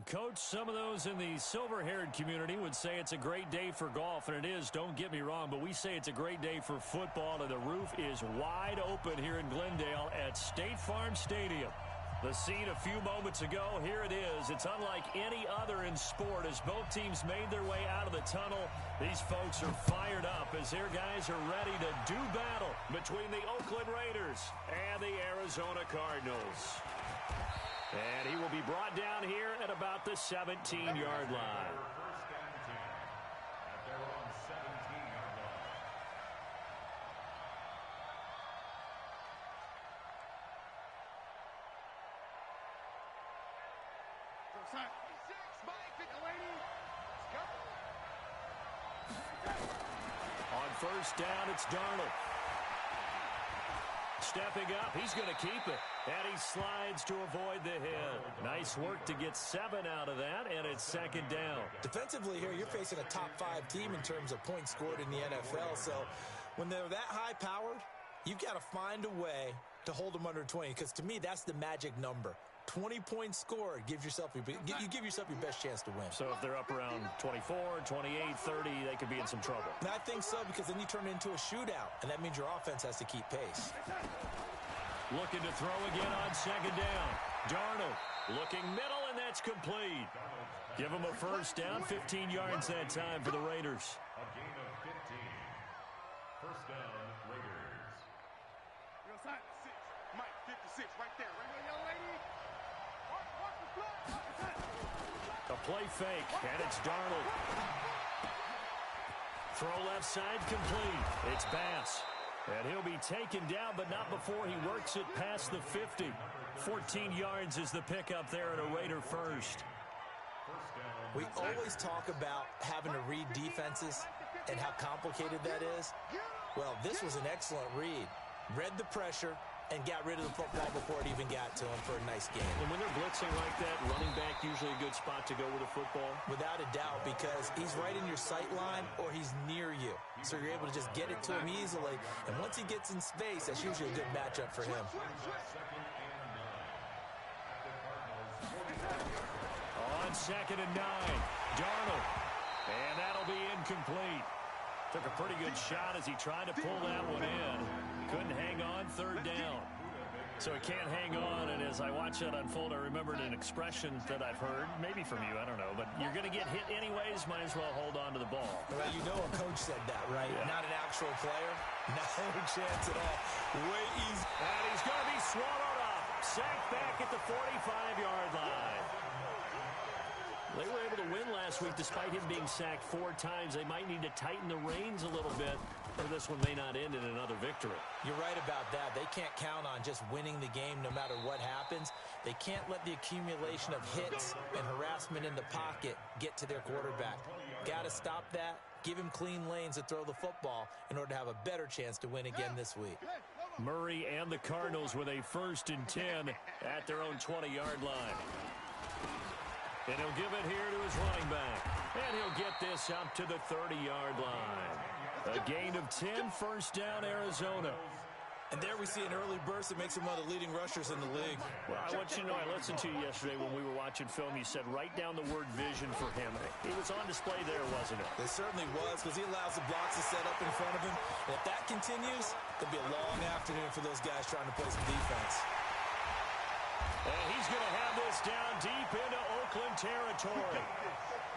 Coach, some of those in the silver-haired community would say it's a great day for golf, and it is, don't get me wrong, but we say it's a great day for football, and the roof is wide open here in Glendale at State Farm Stadium. The scene a few moments ago, here it is. It's unlike any other in sport as both teams made their way out of the tunnel. These folks are fired up as their guys are ready to do battle between the Oakland Raiders and the Arizona Cardinals. And he will be brought down here at about the 17-yard line. First down 10 at their own 17-yard line. On first down, it's Darnold. Stepping up, he's going to keep it. And he slides to avoid the hit. Nice work to get 7 out of that, and it's second down. Defensively here, you're facing a top-5 team in terms of points scored in the NFL. So when they're that high-powered, you've got to find a way to hold them under 20. Because to me, that's the magic number. 20 points scored, you give yourself your best chance to win. So if they're up around 24, 28, 30, they could be in some trouble. And I think so, because then you turn it into a shootout, and that means your offense has to keep pace. Looking to throw again on second down. Darnold looking middle, and that's complete. Give him a first down, 15 yards that time for the Raiders. A gain of 15. First down, Raiders. You're inside 6. Mike, 56, right there. Right there, young lady. A play fake, and it's Darnold. Throw left side complete. It's Bass. And he'll be taken down, but not before he works it past the 50. 14 yards is the pickup there at a Raider first. We always talk about having to read defenses and how complicated that is. Well, this was an excellent read. Read the pressure and got rid of the football before it even got to him for a nice game. And when they're blitzing like that, running back usually a good spot to go with a football? Without a doubt, because he's right in your sight line or he's near you. So you're able to just get it to him easily. And once he gets in space, that's usually a good matchup for him. On second and 9, Darnold. And that'll be incomplete. Took a pretty good shot as he tried to pull that one in. Couldn't hang on, third down. So he can't hang on, and as I watch that unfold, I remembered an expression that I've heard, maybe from you, I don't know, but you're going to get hit anyways, might as well hold on to the ball. Well, you know a coach said that, right? Yeah. Not an actual player. No chance at all. Way easy. And he's going to be swallowed up. Sacked back at the 45-yard line. They were able to win last week despite him being sacked 4 times. They might need to tighten the reins a little bit, or this one may not end in another victory. You're right about that. They can't count on just winning the game no matter what happens. They can't let the accumulation of hits and harassment in the pocket get to their quarterback. Got to stop that. Give him clean lanes to throw the football in order to have a better chance to win again this week. Murray and the Cardinals with a 1st and 10 at their own 20-yard line. And he'll give it here to his running back. And he'll get this up to the 30-yard line. A gain of 10, first down, Arizona. And there we see an early burst that makes him one of the leading rushers in the league. Well, I want you to know, I listened to you yesterday when we were watching film. You said write down the word vision for him. It was on display there, wasn't it? It certainly was, because he allows the blocks to set up in front of him. And if that continues, it'll be a long afternoon for those guys trying to play some defense. And he's going to have this down deep into Oakland territory.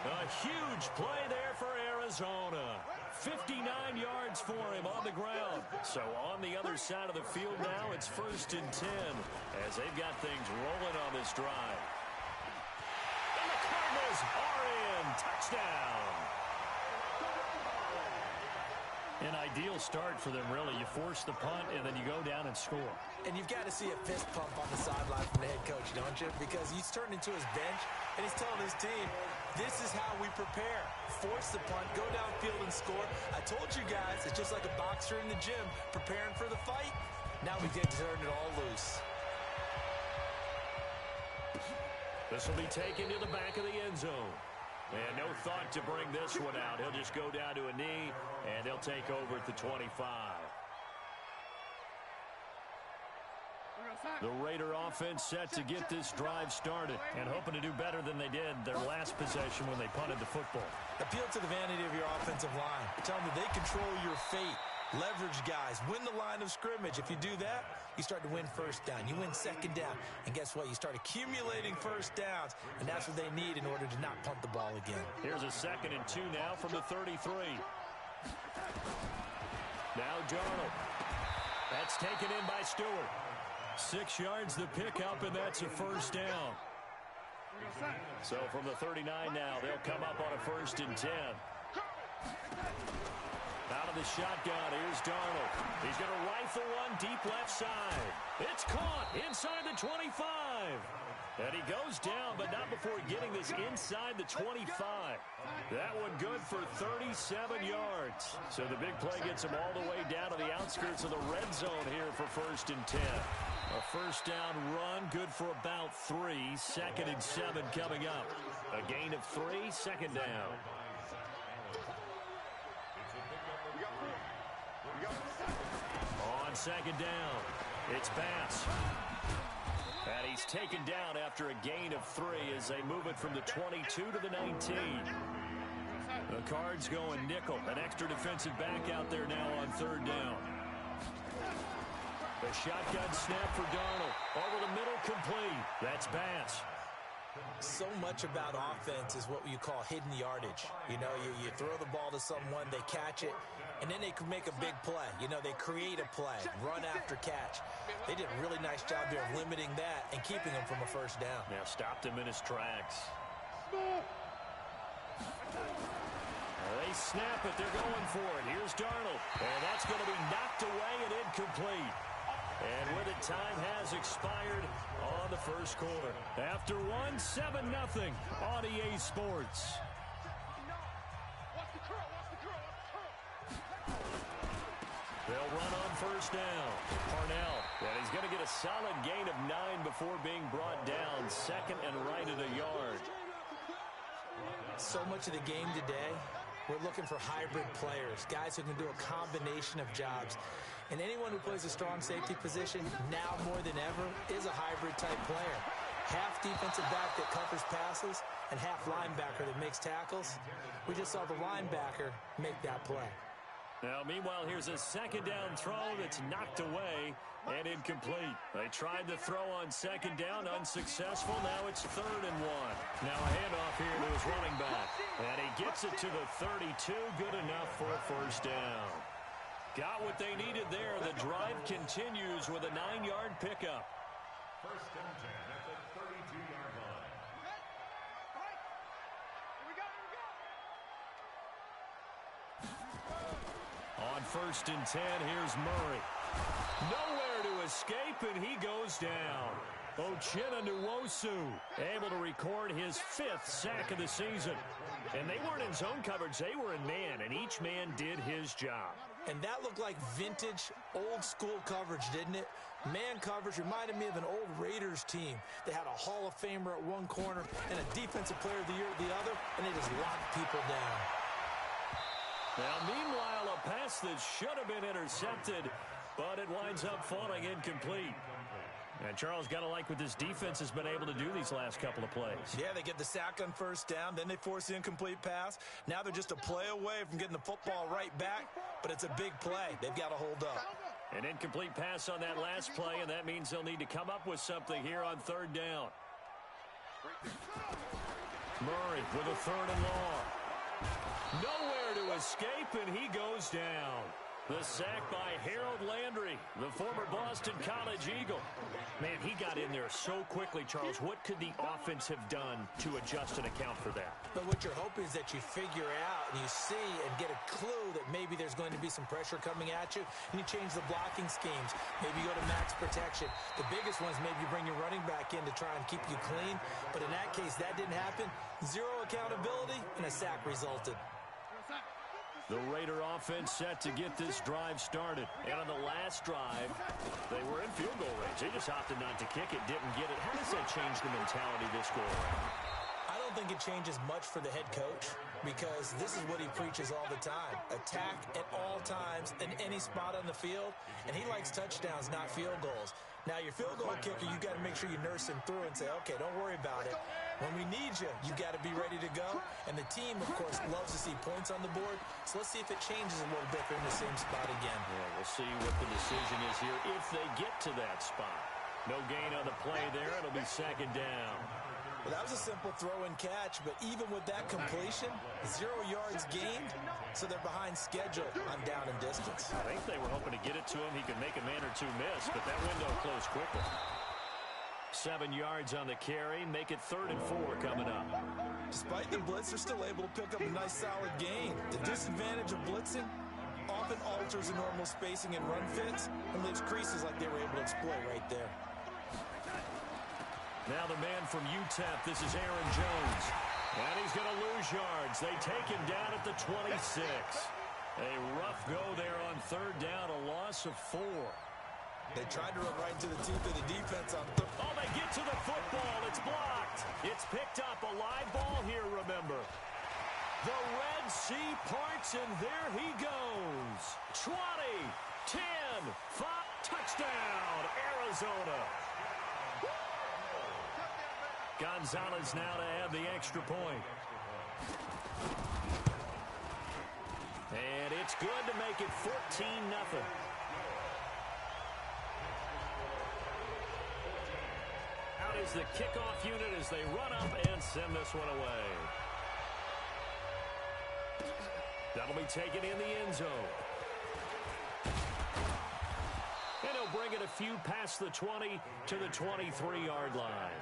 A huge play there for Arizona. 59 yards for him on the ground. So on the other side of the field now, it's 1st and 10 as they've got things rolling on this drive. And the Cardinals are in. Touchdown. An ideal start for them, really. You force the punt, and then you go down and score. And you've got to see a fist pump on the sideline from the head coach, don't you? Because he's turned into his bench, and he's telling his team, this is how we prepare. Force the punt, go downfield and score. I told you guys, it's just like a boxer in the gym preparing for the fight. Now we get to turn it all loose. This will be taken to the back of the end zone. And no thought to bring this one out. He'll just go down to a knee, and they'll take over at the 25. The Raider offense set to get this drive started and hoping to do better than they did their last possession when they punted the football. Appeal to the vanity of your offensive line. Tell them that they control your fate. Leverage guys. Win the line of scrimmage. If you do that, you start to win first down. You win second down. And guess what? You start accumulating first downs. And that's what they need in order to not punt the ball again. Here's a 2nd and 2 now from the 33. Now Darnold. That's taken in by Stewart. 6 yards the pickup, and that's a first down. So from the 39 now, they'll come up on a 1st and 10. Out of the shotgun, here's Darnold. He's going to rifle one deep left side. It's caught inside the 25. And he goes down, but not before getting this inside the 25. That one good for 37 yards. So the big play gets him all the way down to the outskirts of the red zone here for 1st and 10. A first down run, good for about 3. 2nd and 7 coming up. A gain of 3, 2nd down. On 2nd down, it's Bass. And he's taken down after a gain of 3 as they move it from the 22 to the 19. The Cards going nickel. An extra defensive back out there now on 3rd down. The shotgun snap for Darnold. Over the middle, complete. That's Bass. So much about offense is what you call hidden yardage. You know, you throw the ball to someone, they catch it, and then they can make a big play. You know, they create a play, run after catch. They did a really nice job there of limiting that and keeping him from a first down. Now stopped him in his tracks. They snap it. They're going for it. Here's Darnold. And that's going to be knocked away and incomplete. And with it, time has expired on the first quarter. After one, 7-0 on EA Sports. They'll run on first down. Parnell. And he's going to get a solid gain of 9 before being brought down. 2nd and right at a yard. So much of the game today, we're looking for hybrid players, guys who can do a combination of jobs. And anyone who plays a strong safety position, now more than ever, is a hybrid-type player. Half defensive back that covers passes and half linebacker that makes tackles. We just saw the linebacker make that play. Now, meanwhile, here's a 2nd down throw that's knocked away and incomplete. They tried the throw on 2nd down, unsuccessful. Now it's 3rd and 1. Now a handoff here to his running back. And he gets it to the 32. Good enough for a first down. Got what they needed there. The drive continues with a 9-yard pickup. 1st and 10 at the 32-yard line. On 1st and 10, here's Murray. Nowhere to escape, and he goes down. Uchenna Nwosu able to record his 5th sack of the season. And they weren't in zone coverage. They were in man, and each man did his job. And that looked like vintage, old-school coverage, didn't it? Man coverage reminded me of an old Raiders team. They had a Hall of Famer at one corner and a Defensive Player of the Year at the other, and they just locked people down. Now, meanwhile, a pass that should have been intercepted, but it winds up falling incomplete. And Charles, got to like what this defense has been able to do these last couple of plays. Yeah, they get the sack on first down, then they force the incomplete pass. Now they're just a play away from getting the football right back, but it's a big play. They've got to hold up. An incomplete pass on that last play, and that means they'll need to come up with something here on 3rd down. Murray with a 3rd and long. Nowhere to escape, and he goes down. The sack by Harold Landry, the former Boston College Eagle. Man, he got in there so quickly, Charles. What could the offense have done to adjust and account for that? But what you're hoping is that you figure out and you see and get a clue that maybe there's going to be some pressure coming at you, and you change the blocking schemes. Maybe you go to max protection. The biggest one is maybe you bring your running back in to try and keep you clean. But in that case, that didn't happen. 0 accountability, and a sack resulted. The Raider offense set to get this drive started. And on the last drive, they were in field goal range. They just opted not to kick it, didn't get it. How does that change the mentality this go around? I don't think it changes much for the head coach because this is what he preaches all the time. Attack at all times in any spot on the field, and he likes touchdowns, not field goals. Now, your field goal kicker, you got to make sure you nurse him through and say, okay, don't worry about it. When we need you, you got to be ready to go. And the team, of course, loves to see points on the board. So let's see if it changes a little bit. They're in the same spot again. Yeah, we'll see what the decision is here if they get to that spot. No gain on the play there. It'll be second down. Well, that was a simple throw and catch, but even with that completion, 0 yards gained, so they're behind schedule on down and distance. I think they were hoping to get it to him. He could make a man or two miss, but that window closed quickly. 7 yards on the carry. Make it 3rd and 4 coming up. Despite the blitz, they're still able to pick up a nice solid gain. The disadvantage of blitzing often alters the normal spacing and run fits and leaves creases like they were able to exploit right there. Now the man from UTEP, this is Aaron Jones. And he's going to lose yards. They take him down at the 26. A rough go there on 3rd down, a loss of 4. They tried to run right into the teeth of the defense on Oh, they get to the football. It's blocked. It's picked up. A live ball here, remember. The Red Sea parts, and there he goes. 20, 10, 5, touchdown, Arizona. Gonzalez now to have the extra point. And it's good to make it 14-0. Out is the kickoff unit as they run up and send this one away. That'll be taken in the end zone. And he'll bring it a few past the 20 to the 23-yard line.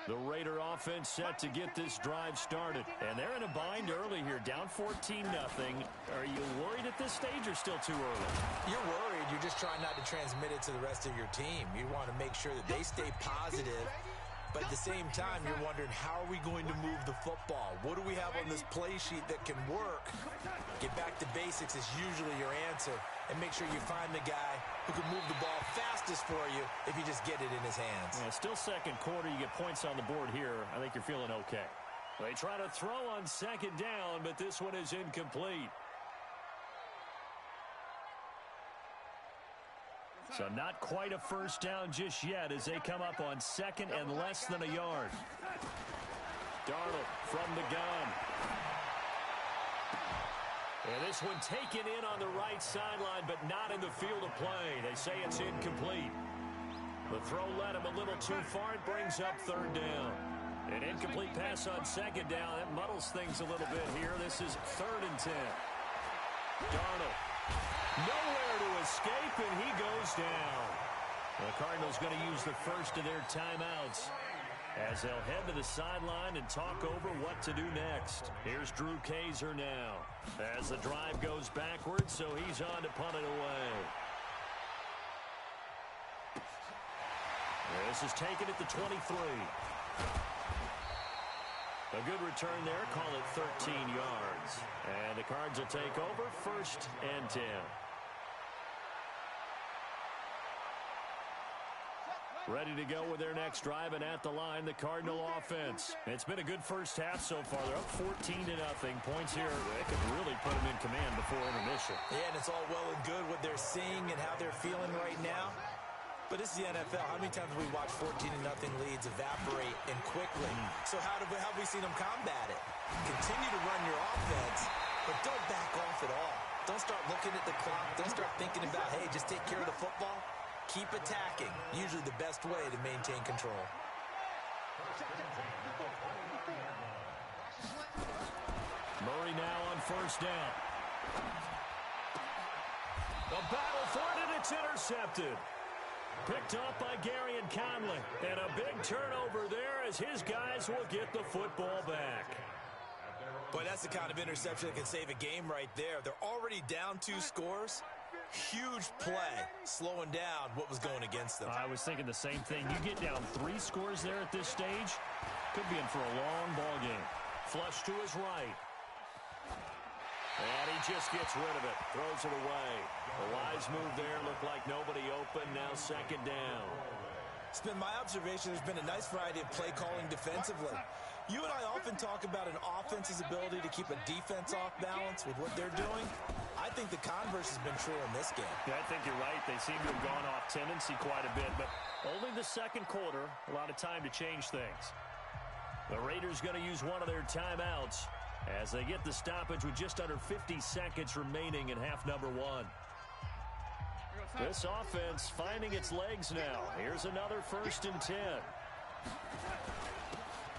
The Raider offense set to get this drive started. And they're in a bind early here, down 14-0. Are you worried at this stage or still too early? You're worried. You're just trying not to transmit it to the rest of your team. You want to make sure that they stay positive. But at the same time, you're wondering, how are we going to move the football? What do we have on this play sheet that can work? Get back to basics is usually your answer. And make sure you find the guy who can move the ball fastest for you if you just get it in his hands. Yeah, still second quarter. You get points on the board here. I think you're feeling okay. They try to throw on 2nd down, but this one is incomplete. So not quite a first down just yet as they come up on 2nd and less than a yard. Darnold from the gun. And this one taken in on the right sideline, but not in the field of play. They say it's incomplete. The throw led him a little too far. It brings up 3rd down. An incomplete pass on 2nd down. That muddles things a little bit here. This is 3rd and 10. Darnold. Nowhere to escape, and he goes down. The Cardinals going to use the first of their timeouts as they'll head to the sideline and talk over what to do next. Here's Drew Kaiser now as the drive goes backwards, so he's on to punt it away. This is taken at the 23. A good return there, call it 13 yards. And the Cards will take over 1st and 10. Ready to go with their next drive, and at the line, the Cardinal offense. It's been a good first half so far. They're up 14-0. Points here, they could really put them in command before intermission. Yeah, and it's all well and good what they're seeing and how they're feeling right now. But this is the NFL. How many times have we watched 14-0 leads evaporate and quickly? So how have we seen them combat it? Continue to run your offense, but don't back off at all. Don't start looking at the clock. Don't start thinking about, hey, just take care of the football. Keep attacking. Usually the best way to maintain control. Murray now on 1st down. The battle for it, and it's intercepted. Picked up by Gary and Conley. And a big turnover there as his guys will get the football back. Boy, that's the kind of interception that can save a game right there. They're already down 2 scores. Huge play, slowing down what was going against them. I was thinking the same thing. You get down 3 scores there at this stage, could be in for a long ball game. Flush to his right. just gets rid of it. Throws it away. A wise move there. Looked like nobody open. Now second down. It's been my observation there's been a nice variety of play calling defensively. You and I often talk about an offense's ability to keep a defense off balance with what they're doing. I think the converse has been true in this game. Yeah, I think you're right. They seem to have gone off tendency quite a bit, but only the second quarter, a lot of time to change things. The Raiders going to use one of their timeouts as they get the stoppage with just under 50 seconds remaining in half number one. This offense finding its legs now. Here's another 1st and 10.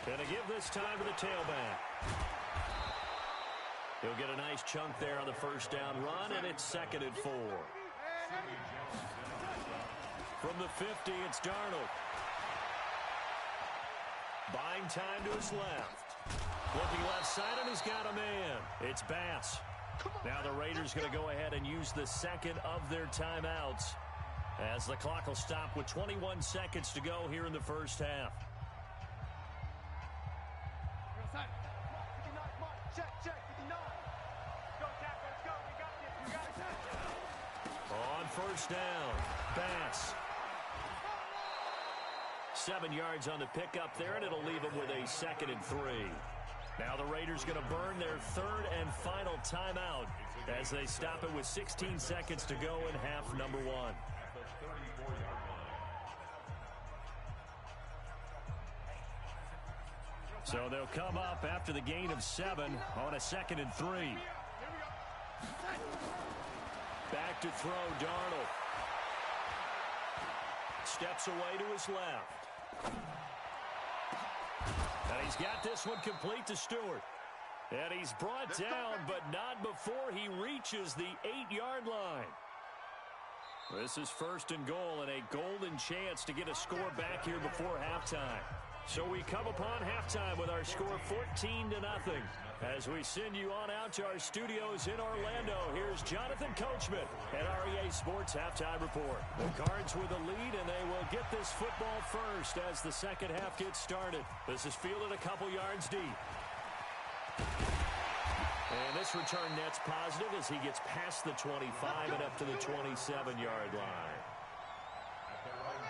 Going to give this time to the tailback. He'll get a nice chunk there on the first down run, and it's 2nd and 4. From the 50, it's Darnold. Buying time to his left. Looking left side, and he's got a man. It's Bass. Now the Raiders going to go ahead and use the second of their timeouts as the clock will stop with 21 seconds to go here in the first half. On first down, Bass. 7 yards on the pickup there, and it'll leave him with a 2nd and 3. Now the Raiders going to burn their 3rd and final timeout as they stop it with 16 seconds to go in half number one. So they'll come up after the gain of 7 on a 2nd and 3. Back to throw, Darnold. Steps away to his left. And he's got this one complete to Stewart. And he's brought down, but not before he reaches the 8-yard line. This is 1st and goal and a golden chance to get a score back here before halftime. So we come upon halftime with our score 14-0 as we send you on out to our studios in Orlando. Here's Jonathan Coachman at REA Sports Halftime Report. The Cards with the lead, and they will get this football first as the second half gets started. This is fielded a couple yards deep. And this return net's positive as he gets past the 25 and up to the 27-yard line.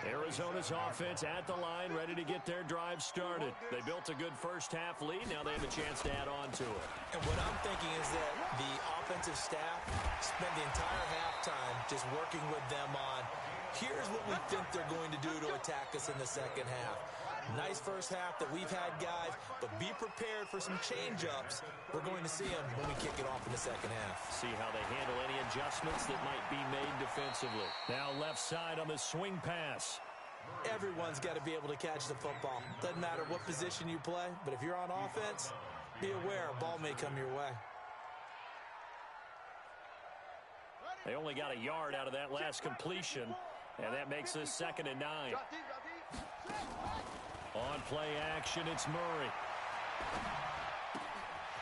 Arizona's offense at the line, ready to get their drive started. They built a good first half lead. Now they have a chance to add on to it. And what I'm thinking is that the offensive staff spent the entire halftime just working with them on, here's what we think they're going to do to attack us in the second half. Nice first half that we've had, guys, but be prepared for some change-ups. We're going to see them when we kick it off in the second half. See how they handle any adjustments that might be made defensively. Now left side on the swing pass. Everyone's got to be able to catch the football. Doesn't matter what position you play, but if you're on offense, be aware a ball may come your way. They only got a yard out of that last completion, and that makes this 2nd and 9. On play action, it's Murray.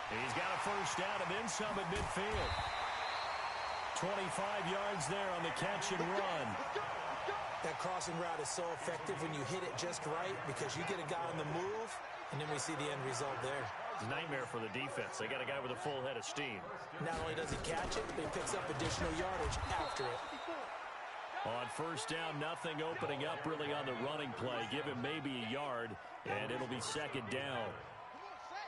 He's got a first down and then some at midfield. 25 yards there on the catch and run. That crossing route is so effective when you hit it just right because you get a guy on the move, and then we see the end result there. It's a nightmare for the defense. They got a guy with a full head of steam. Not only does he catch it, but he picks up additional yardage after it. On first down, nothing opening up really on the running play. Give him maybe a yard, and it'll be 2nd down.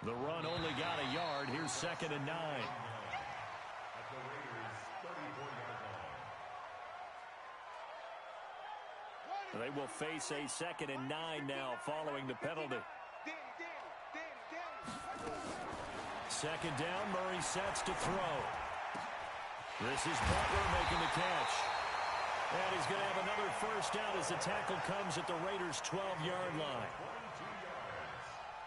The run only got a yard. Here's 2nd and 9. They will face a 2nd and 9 now following the penalty. 2nd down, Murray sets to throw. This is Butler making the catch. And he's going to have another first down as the tackle comes at the Raiders' 12-yard line.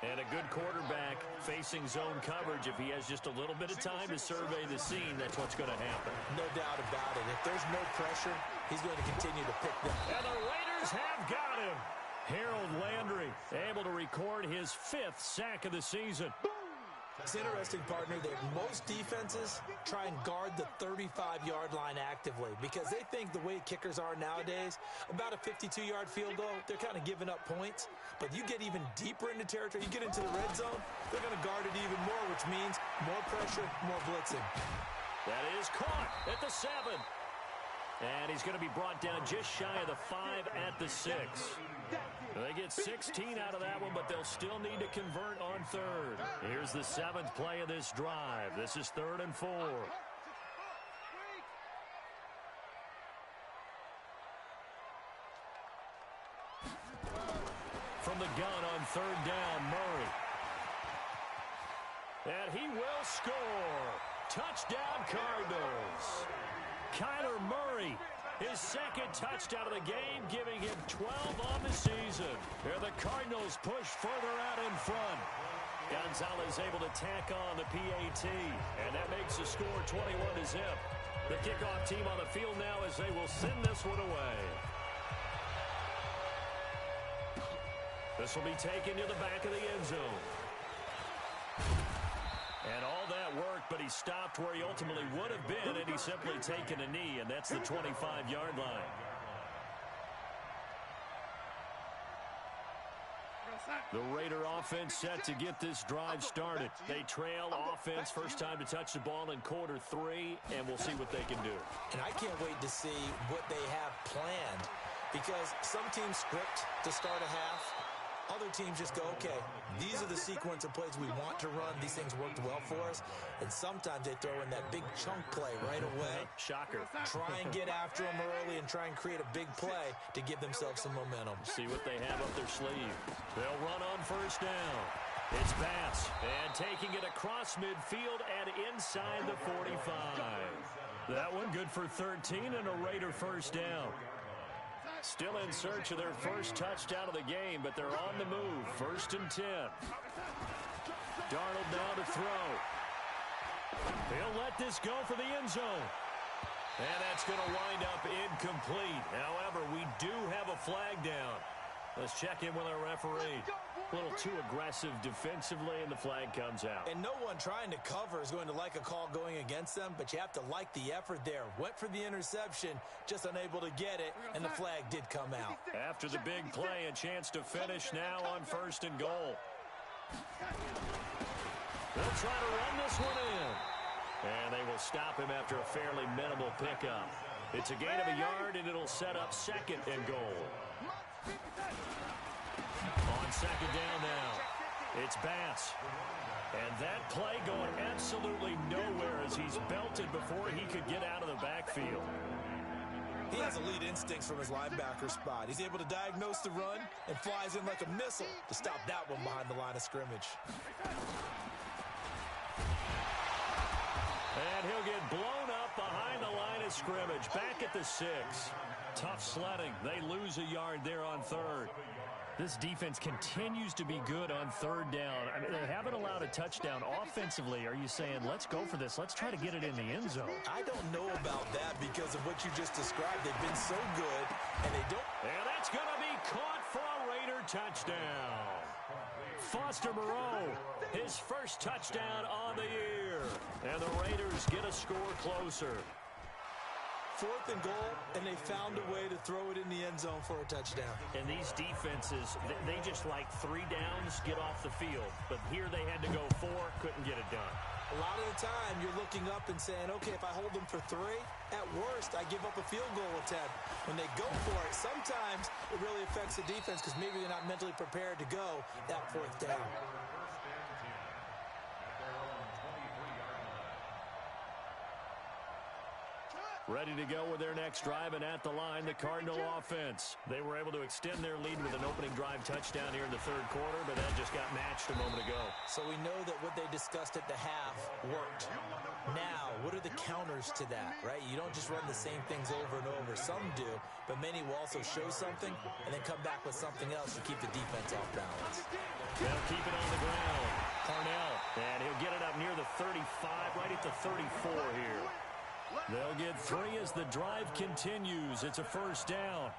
And a good quarterback facing zone coverage. If he has just a little bit of time to survey the scene, that's what's going to happen. No doubt about it. If there's no pressure, he's going to continue to pick them. And the Raiders have got him. Harold Landry able to record his 5th sack of the season. It's interesting, partner, that most defenses try and guard the 35-yard line actively because they think the way kickers are nowadays, about a 52-yard field goal, they're kind of giving up points. But you get even deeper into territory, you get into the red zone, they're going to guard it even more, which means more pressure, more blitzing. That is caught at the 7. And he's going to be brought down just shy of the 5 at the 6. They get 16 out of that one, but they'll still need to convert on third. Here's the 7th play of this drive. This is 3rd and 4. From the gun on 3rd down, Murray. And he will score. Touchdown, Cardinals. Kyler Murray, his 2nd touchdown of the game, giving him 12 on the season. And the Cardinals push further out in front. Gonzalez able to tack on the PAT, and that makes the score 21-0. The kickoff team on the field now as they will send this one away. This will be taken to the back of the end zone. And all that worked, but he stopped where he ultimately would have been, and he's simply taken a knee, and that's the 25-yard line. The Raider offense set to get this drive started. They trail offense, first time to touch the ball in quarter 3, and we'll see what they can do. And I can't wait to see what they have planned, because some teams script to start a half. Other teams just go, okay, these are the sequence of plays we want to run. These things worked well for us. And sometimes they throw in that big chunk play right away. Shocker. Try and get after them early and try and create a big play to give themselves some momentum. See what they have up their sleeve. They'll run on first down. It's Bass. And taking it across midfield and inside the 45. That one good for 13 and a Raider first down. Still in search of their first touchdown of the game, but they're on the move. 1st and 10. Darnold now to throw. He'll let this go for the end zone. And that's going to wind up incomplete. However, we do have a flag down. Let's check in with our referee. A little too aggressive defensively, and the flag comes out. And no one trying to cover is going to like a call going against them, but you have to like the effort there. Went for the interception, just unable to get it, and the flag did come out. After the big play, a chance to finish now on 1st and goal. They'll try to run this one in. And they will stop him after a fairly minimal pickup. It's a gain of a yard, and it'll set up 2nd and goal. On 2nd down now, it's Bass. And that play going absolutely nowhere as he's belted before he could get out of the backfield. He has elite instincts from his linebacker spot. He's able to diagnose the run and flies in like a missile to stop that one behind the line of scrimmage. And he'll get blown up behind the line of scrimmage. Back at the 6. Tough sledding. They lose a yard there on 3rd. This defense continues to be good on 3rd down. I mean, they haven't allowed a touchdown offensively. Are you saying, let's go for this? Let's try to get it in the end zone. I don't know about that because of what you just described. They've been so good, and they don't. And that's going to be caught for a Raider touchdown. Foster Moreau, his first touchdown on the year. And the Raiders get a score closer. 4th and goal, and they found a way to throw it in the end zone for a touchdown. And these defenses, they just like 3 downs, get off the field. But here they had to go 4, couldn't get it done. A lot of the time, you're looking up and saying, okay, if I hold them for 3, at worst, I give up a field goal attempt. When they go for it, sometimes it really affects the defense because maybe they're not mentally prepared to go that 4th down. Ready to go with their next drive, and at the line, the Cardinal offense. They were able to extend their lead with an opening drive touchdown here in the 3rd quarter, but that just got matched a moment ago. So we know that what they discussed at the half worked. Now, what are the counters to that, right? You don't just run the same things over and over. Some do, but many will also show something and then come back with something else to keep the defense off balance. They'll keep it on the ground. Parnell, and he'll get it up near the 35, right at the 34 here. They'll get 3 as the drive continues. It's a 1st down.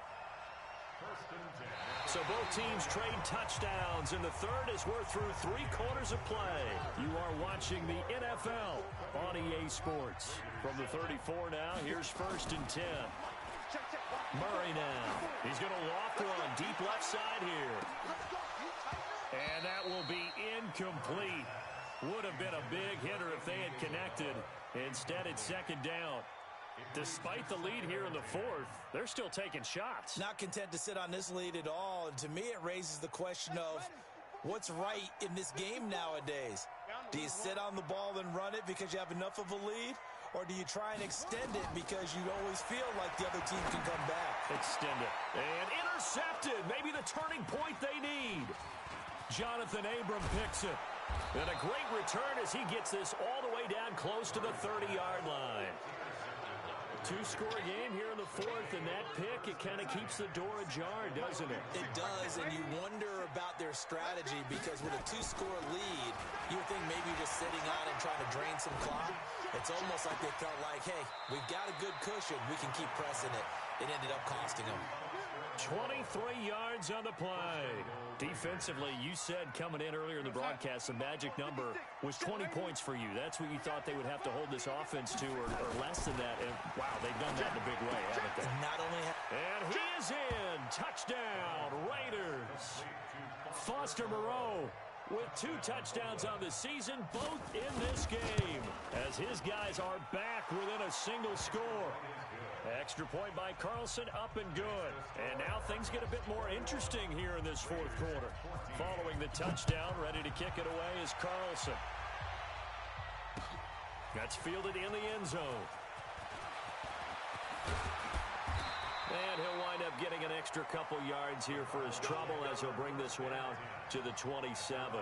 So both teams trade touchdowns, and the 3rd as we're through 3 quarters of play. You are watching the NFL on EA Sports. From the 34 now, here's 1st and 10. Murray now. He's going to loft one deep left side here. And that will be incomplete. Would have been a big hitter if they had connected. Instead, it's second down. Despite the lead here in the fourth, they're still taking shots. Not content to sit on this lead at all. And to me, it raises the question of what's right in this game nowadays. Do you sit on the ball and run it because you have enough of a lead? Or do you try and extend it because you always feel like the other team can come back? Extend it. And intercepted. Maybe the turning point they need. Jonathan Abram picks it. And a great return as he gets this all the way down close to the 30-yard line. Two-score game here in the fourth, and that pick, it kind of keeps the door ajar, doesn't it? It does, and you wonder about their strategy because with a two-score lead, you would think maybe just sitting on it trying to drain some clock. It's almost like they felt like, hey, we've got a good cushion. We can keep pressing it. It ended up costing them. 23 yards on the play. Defensively, you said coming in earlier in the broadcast, the magic number was 20 points for you. That's what you thought they would have to hold this offense to, or less than that. And, wow, they've done that in a big way, haven't they? And he is in. Touchdown, Raiders. Foster Moreau with 2 touchdowns on the season, both in this game, as his guys are back within a single score. Extra point by Carlson, up and good. And now things get a bit more interesting here in this fourth quarter. Following the touchdown, ready to kick it away is Carlson. That's fielded in the end zone. And he'll wind up getting an extra couple yards here for his trouble as he'll bring this one out to the 27.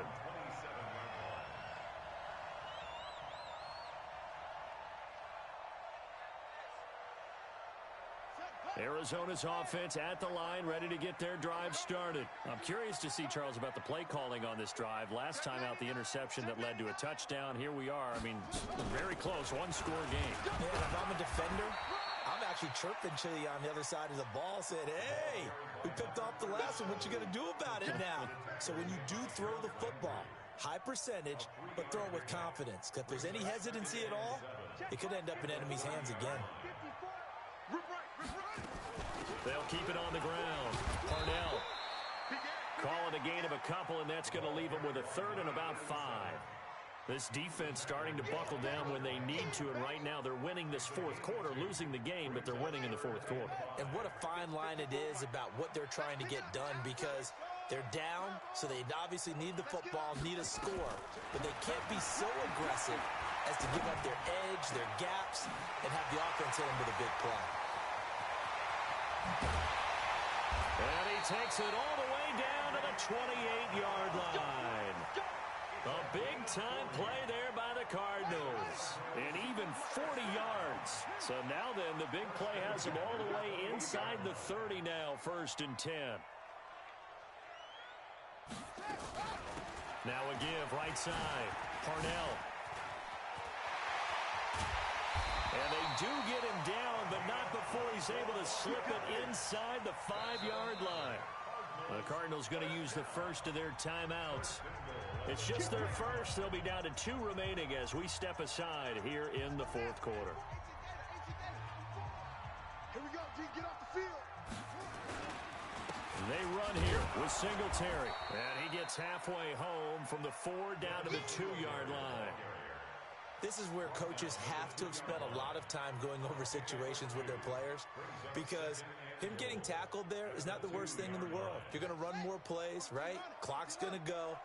Arizona's offense at the line, ready to get their drive started. I'm curious to see, Charles, about the play calling on this drive. Last time out, the interception that led to a touchdown. Here we are. I mean, very close, one-score game. Yeah, if I'm a defender, I'm actually chirping to you on the other side of the ball, saying, hey, we picked off the last one. What you going to do about it now? So when you do throw the football, high percentage, but throw it with confidence. If there's any hesitancy at all, it could end up in enemy's hands again. They'll keep it on the ground. Parnell calling a gain of a couple, and that's going to leave them with a third and about 5. This defense starting to buckle down when they need to, and right now they're winning this fourth quarter, losing the game, but they're winning in the fourth quarter. And what a fine line it is about what they're trying to get done, because they're down, so they obviously need the football, need a score, but they can't be so aggressive as to give up their edge, their gaps, and have the offense hit them with a big play. And he takes it all the way down to the 28-yard line. A big-time play there by the Cardinals. And even 40 yards. So now then, the big play has them all the way inside the 30 now, 1st and 10. Now a give, right side. Parnell. And they do get him down, but not before he's able to slip it inside the 5-yard line. The Cardinals going to use the first of their timeouts. It's just their first. They'll be down to 2 remaining as we step aside here in the fourth quarter. Here we go, G, get off the field. They run here with Singletary. And he gets halfway home from the 4 down to the 2-yard line. This is where coaches have to have spent a lot of time going over situations with their players, because him getting tackled there is not the worst thing in the world. You're going to run more plays, right? Clock's going to go.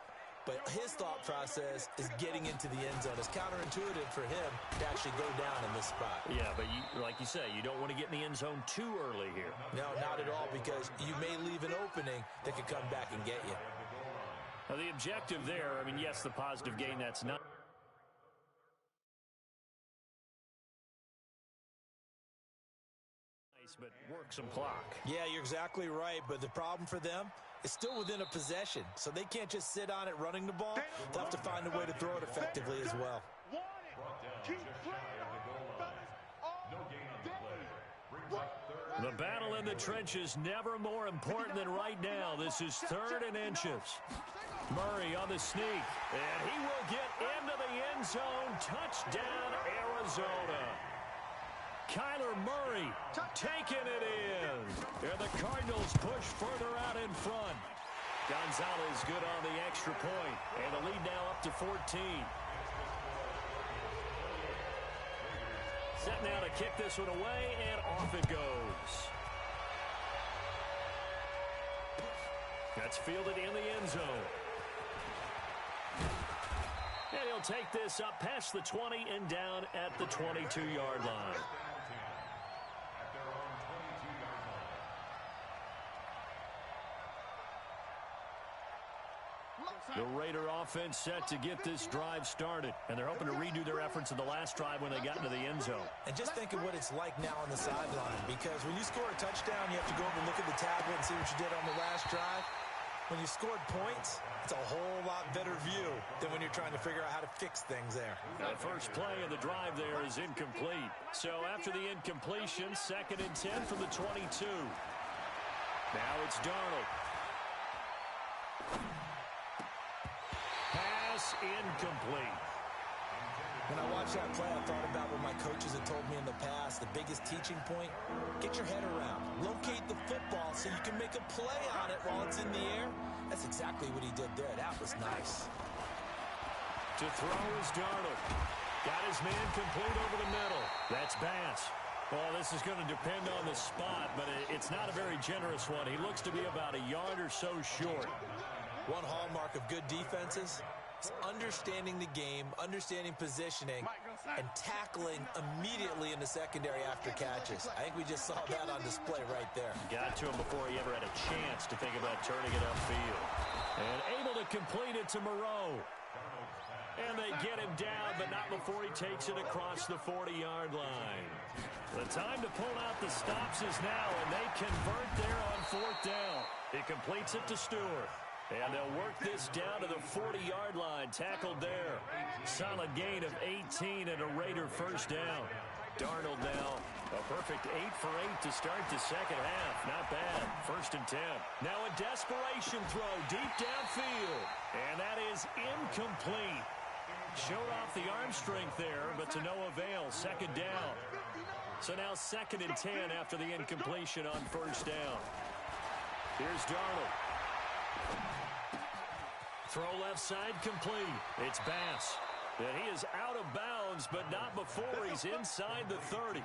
But his thought process is getting into the end zone. It's counterintuitive for him to actually go down in this spot. Yeah, but like you say, you don't want to get in the end zone too early here. No, not at all, because you may leave an opening that could come back and get you. Now, the objective there, I mean, yes, the positive gain, that's not. But work some clock. Yeah, you're exactly right, but the problem for them is still within a possession, so they can't just sit on it running the ball. They'll have to find a way to throw it effectively as well. The battle in the trenches never more important than right now. This is 3rd and inches. Murray on the sneak, and he will get into the end zone. Touchdown, Arizona. Kyler Murray taking it in. And the Cardinals push further out in front. Gonzalez good on the extra point. And the lead now up to 14. Set now to kick this one away, and off it goes. That's fielded in the end zone. And he'll take this up past the 20 and down at the 22-yard line. The Raider offense set to get this drive started, and they're hoping to redo their efforts in the last drive when they got into the end zone. And just think of what it's like now on the sideline, because when you score a touchdown, you have to go over and look at the tablet and see what you did on the last drive. When you scored points, it's a whole lot better view than when you're trying to figure out how to fix things there. The first play of the drive there is incomplete. So after the incompletion, 2nd and 10 from the 22. Now it's Darnold. Pass incomplete. When I watched that play, I thought about what my coaches had told me in the past. The biggest teaching point, get your head around. Locate the football so you can make a play on it while it's in the air. That's exactly what he did there. That was nice. To throw is Darnold. Got his man complete over the middle. That's Bass. Well, this is going to depend on the spot, but it's not a very generous one. He looks to be about a yard or so short. One hallmark of good defenses is understanding the game, understanding positioning, and tackling immediately in the secondary after catches. I think we just saw that on display right there. Got to him before he ever had a chance to think about turning it upfield. And able to complete it to Moreau. And they get him down, but not before he takes it across the 40-yard line. The time to pull out the stops is now, and they convert there on 4th down. He completes it to Stewart. And they'll work this down to the 40-yard line. Tackled there. Solid gain of 18 and a Raider first down. Darnold now a perfect 8 for 8 to start the second half. Not bad. 1st and 10. Now a desperation throw deep downfield. And that is incomplete. Showed off the arm strength there, but to no avail. 2nd down. So now 2nd and 10 after the incompletion on 1st down. Here's Darnold. Throw left side complete. It's Bass. And he is out of bounds, but not before he's inside the 30.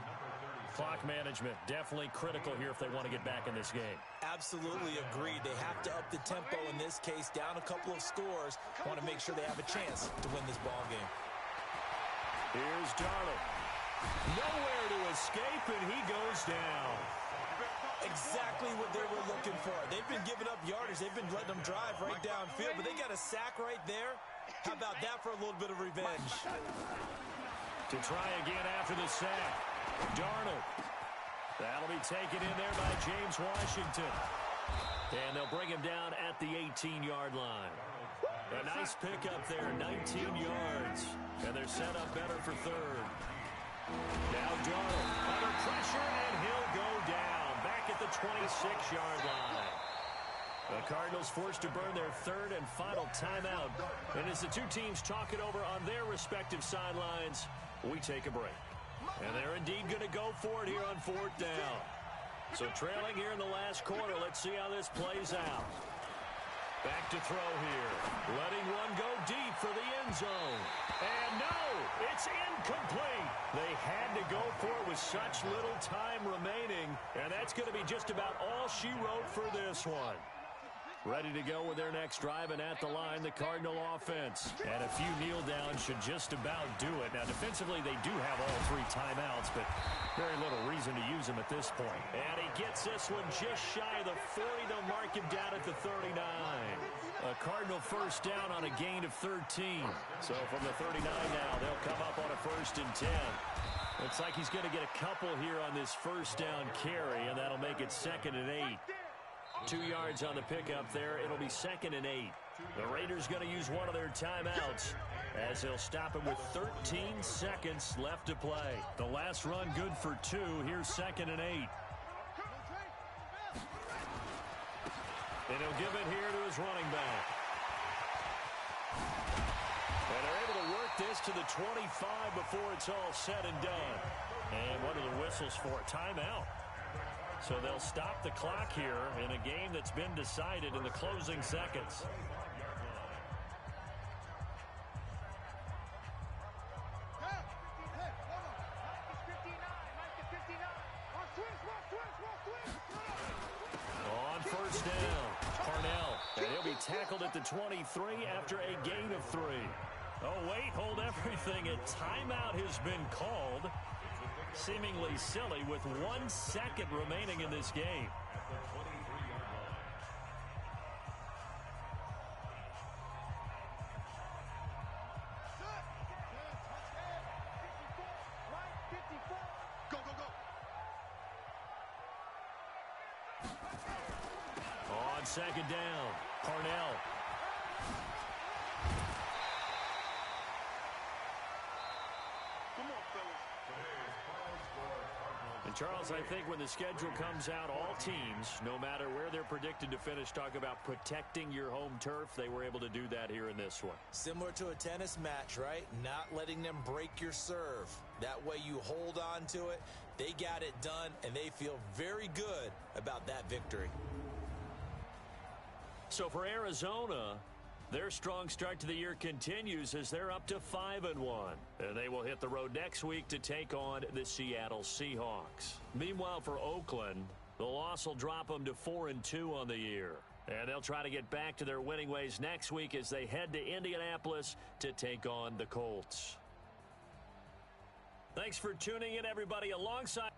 Clock management definitely critical here if they want to get back in this game. Absolutely agreed. They have to up the tempo in this case, down a couple of scores. Want to make sure they have a chance to win this ball game. Here's Darnold. Nowhere to escape, and he goes down. Exactly what they were looking for. They've been giving up yardage. They've been letting them drive right downfield, but they got a sack right there. How about that for a little bit of revenge? To try again after the sack. Darnold. That'll be taken in there by James Washington. And they'll bring him down at the 18-yard line. A nice pickup there, 19 yards. And they're set up better for 3rd. Now Darnold under pressure, and he'll go down. Back at the 26-yard line. The Cardinals forced to burn their 3rd and final timeout. And as the two teams talk it over on their respective sidelines, we take a break. And they're indeed going to go for it here on 4th down. So trailing here in the last quarter, let's see how this plays out. Back to throw here. Letting one go deep for the end zone. And no, it's incomplete. They had to go for it with such little time remaining. And that's going to be just about all she wrote for this one. Ready to go with their next drive, and at the line, the Cardinal offense. And a few kneel downs should just about do it. Now, defensively, they do have all 3 timeouts, but very little reason to use them at this point. And he gets this one just shy of the 40. They'll mark him down at the 39. A Cardinal first down on a gain of 13. So from the 39 now, they'll come up on a 1st and 10. Looks like he's going to get a couple here on this first down carry, and that'll make it 2nd and 8. 2 yards on the pickup there. It'll be 2nd and 8. The Raiders going to use one of their timeouts as they'll stop it with 13 seconds left to play. The last run good for 2. Here's 2nd and 8. And he'll give it here to his running back. And they're able to work this to the 25 before it's all said and done. And what are the whistles for? Timeout. So they'll stop the clock here in a game that's been decided in the closing seconds. First down, Parnell. And he'll be tackled at the 23 after a gain of 3. Oh, wait, hold everything. A timeout has been called. Seemingly silly with 1 second remaining in this game. On second down, Parnell. And Charles, I think when the schedule comes out, all teams, no matter where they're predicted to finish, talk about protecting your home turf. They were able to do that here in this one. Similar to a tennis match, right? Not letting them break your serve. That way you hold on to it. They got it done, and they feel very good about that victory. So for Arizona, their strong start to the year continues as they're up to 5-1. And they will hit the road next week to take on the Seattle Seahawks. Meanwhile, for Oakland, the loss will drop them to 4-2 on the year. And they'll try to get back to their winning ways next week as they head to Indianapolis to take on the Colts. Thanks for tuning in, everybody. Alongside